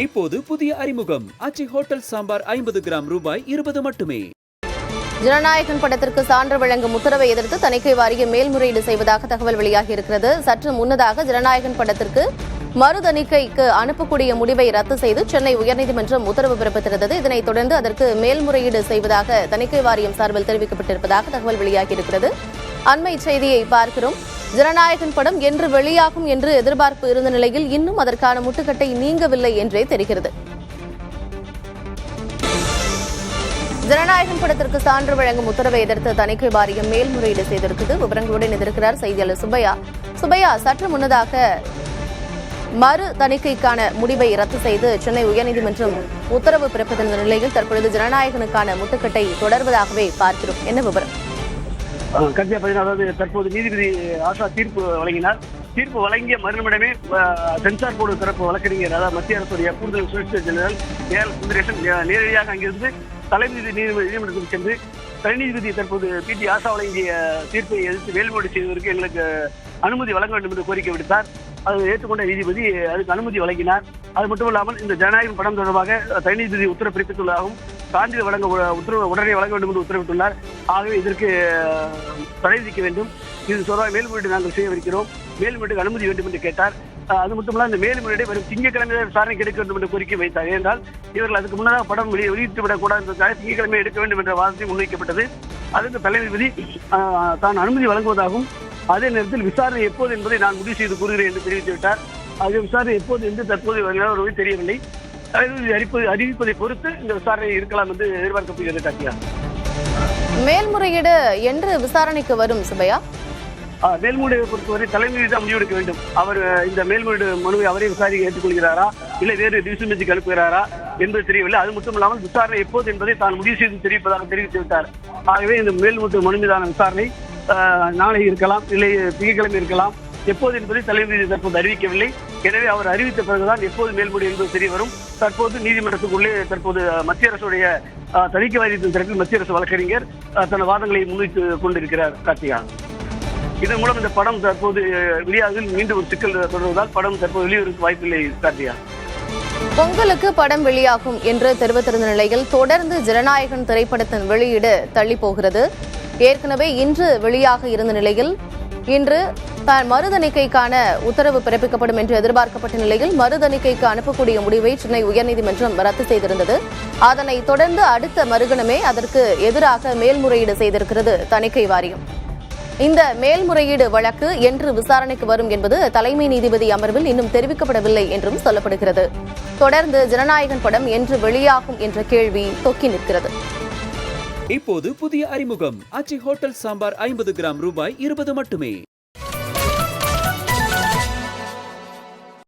இப்போது புதிய அறிமுகம் ஆச்சி ஹோட்டல் சாம்பார் 50 கிராம் ரூபாய் 20 மட்டுமே. ஜனநாயகன் படத்திற்கு சான்று வழங்கும் உத்தரவை எதிர்த்து தணிக்கை வாரியம் மேல்முறையீடு செய்வதாக தகவல் வெளியாகியிருக்கிறது. சற்று முன்னதாக ஜனநாயகன் படத்திற்கு மறு தணிக்கைக்கு அனுப்பக்கூடிய முடிவை ரத்து செய்து சென்னை உயர்நீதிமன்றம் உத்தரவு பிறப்பித்திருந்தது. இதனைத் தொடர்ந்து அதற்கு மேல்முறையீடு செய்வதாக தணிக்கை வாரியம் சார்பில் தெரிவிக்கப்பட்டிருப்பதாக தகவல் வெளியாகியிருக்கிறது. அண்மை செய்தியை பார்க்கிறோம். ஜனநாயகன் படம் என்று வெளியாகும் என்று எதிர்பார்ப்பு இருந்த நிலையில் இன்னும் அதற்கான முட்டுக்கட்டை நீங்கவில்லை என்றே தெரிகிறது. ஜனநாயகன் படத்திற்கு சான்று வழங்கும் உத்தரவை எதிர்த்து தணிக்கை வாரியம் மேல்முறையீடு செய்திருக்கிறது. விவரங்களுடன் எதிர்க்கிறார் செய்தியாளர் சுப்பையா. சுப்பையா, சற்று முன்னதாக மறு தணிக்கைக்கான முடிவை ரத்து செய்து சென்னை உயர்நீதிமன்றம் உத்தரவு பிறப்பித்திருந்த நிலையில் தற்பொழுது ஜனநாயகனுக்கான முட்டுக்கட்டை தொடர்வதாகவே பார்க்கிறோம். என்ன விவரம்? கட்சியா பார்த்தீங்கன்னா, அதாவது தற்போது நீதிபதி ஆஷா தீர்ப்பு வழங்கினார். தீர்ப்பு வழங்கிய மறுநிமிடமே சென்சார் போர்டு தரப்பு வழக்கறிஞர், அதாவது மத்திய அரசுடைய கூடுதல் சொலிசிட்டர் ஜெனரல் ஏஎல் சுந்தரேசன் நேரடியாக அங்கிருந்து தலைமை நீதிமன்றத்துக்கு சென்று தனி நீதிபதி தற்போது பிடி ஆஷா வழங்கிய தீர்ப்பை எதிர்த்து மேல்முறை செய்வதற்கு எங்களுக்கு அனுமதி வழங்க வேண்டும் என்று கோரிக்கை விடுத்தார். அதை ஏற்றுக்கொண்ட நீதிபதி அதுக்கு அனுமதி வழங்கினார். அது மட்டுமல்லாமல் இந்த ஜனநாயகம் படம் தொடர்பாக தனி நீதிபதி உத்தரவு பிறப்பித்துள்ளதாகவும் சான்றிதழ் வழங்க உத்தரவு உடனே வழங்க வேண்டும் என்று உத்தரவிட்டுள்ளார். ஆகவே இதற்கு தடை விதிக்க வேண்டும். இது தொடர்பாக மேல்முறையீடு நாங்கள் செய்யவிருக்கிறோம். மேல்முறையீட்டுக்கு அனுமதி வேண்டும் என்று கேட்டார். அது மட்டுமல்ல, இந்த மேல்முறையீடை வரும் திங்கட்கிழமை விசாரணைக்கு எடுக்க வேண்டும் என்று கோரிக்கை வைத்தார். ஏனென்றால் இவர்கள் அதுக்கு முன்னதாக படம் வெளியிட்டு விடக்கூடாது என்பதற்காக திங்கட்கிழமை எடுக்க வேண்டும் என்ற வாதத்தை முன்வைக்கப்பட்டது. அதற்கு தலைமை நீதிபதி தான் அனுமதி வழங்குவதாகவும் அதே நேரத்தில் விசாரணை எப்போது என்பதை நான் முடிவு செய்து கூறுகிறேன் என்று தெரிவித்துவிட்டார். ஆகிய விசாரணை எப்போது என்று தற்போது தெரியவில்லை. அறிவிப்பதை பொறுத்து இந்த விசாரணை இருக்கலாம் என்று எதிர்பார்க்கப்படுகிறது. காட்டியா, மேல்முறையீடு என்று விசாரணைக்கு வரும் சுபையா? மேல்முறையை பொறுத்தவரை தலைமை தான் முடிவெடுக்க வேண்டும். அவர் இந்த மேல்முறையீடு மனுவை அவரே விசாரிக்க ஏற்றுக்கொள்கிறாரா, இல்லை வேறு டிவிஷன் பெஞ்சுக்கு அனுப்புகிறாரா என்பது தெரியவில்லை. அது மட்டும் இல்லாமல் விசாரணை எப்போது என்பதை தான் முடிவு செய்து தெரிவிப்பதாக தெரிவித்து விட்டார். ஆகவே இந்த மேல்முறை மனு மீதான விசாரணை நாளை இருக்கலாம், இல்லை திங்கட்கிழமை இருக்கலாம். எப்போது என்பதை தலைமை தற்போது அறிவிக்கவில்லை. எனவே அவர் அறிவித்த பிறகுதான் எப்போது மேல்முறை என்பது தெரிய வரும். தற்போது நீதிமன்றத்துக்குள்ளே தற்போது மத்திய அரசுடைய தணிக்கை வாரியத்தின் தரப்பில் மத்திய அரசு வழக்கறிஞர் தன் வாதங்களை முன்வைத்து கொண்டிருக்கிறார். கார்த்திகா, இதன் மூலம் இந்த படம் தற்போது வெளியாகவில் மீண்டும் ஒரு சிக்கல் தொடர்வதால் படம் தற்போது வெளிவருவதற்கு வாய்ப்பில்லை. கார்த்திகா, பொங்கலுக்கு படம் வெளியாகும் என்று தெரிவித்திருந்த நிலையில் தொடர்ந்து ஜனநாயகன் திரைப்படத்தின் வெளியீடு தள்ளி போகிறது. ஏற்கனவே இன்று வெளியாக இருந்த நிலையில் இன்று மறுதணிக்கைக்கான உத்தரவு பிறப்பிக்கப்படும் என்று எதிர்பார்க்கப்பட்ட நிலையில் மறுதணிக்கைக்கு அனுப்பக்கூடிய முடிவை சென்னை உயர்நீதிமன்றம் ரத்து செய்திருந்தது. அதனைத் தொடர்ந்து அடுத்த மறுகணமே அதற்கு எதிராக மேல்முறையீடு செய்திருக்கிறது தணிக்கை வாரியம். இந்த மேல்முறையீடு வழக்கு என்று விசாரணைக்கு வரும் என்பது தலைமை நீதிபதி அமர்வில் இன்னும் தெரிவிக்கப்படவில்லை என்றும் சொல்லப்படுகிறது. தொடர்ந்து ஜனநாயகன் படம் என்று வெளியாகும் என்ற கேள்வி தொக்கி நிற்கிறது. இப்போது புதிய அறிமுகம் ஆச்சி ஹோட்டல் சாம்பார் 50 கிராம் ரூபாய் 20 மட்டுமே.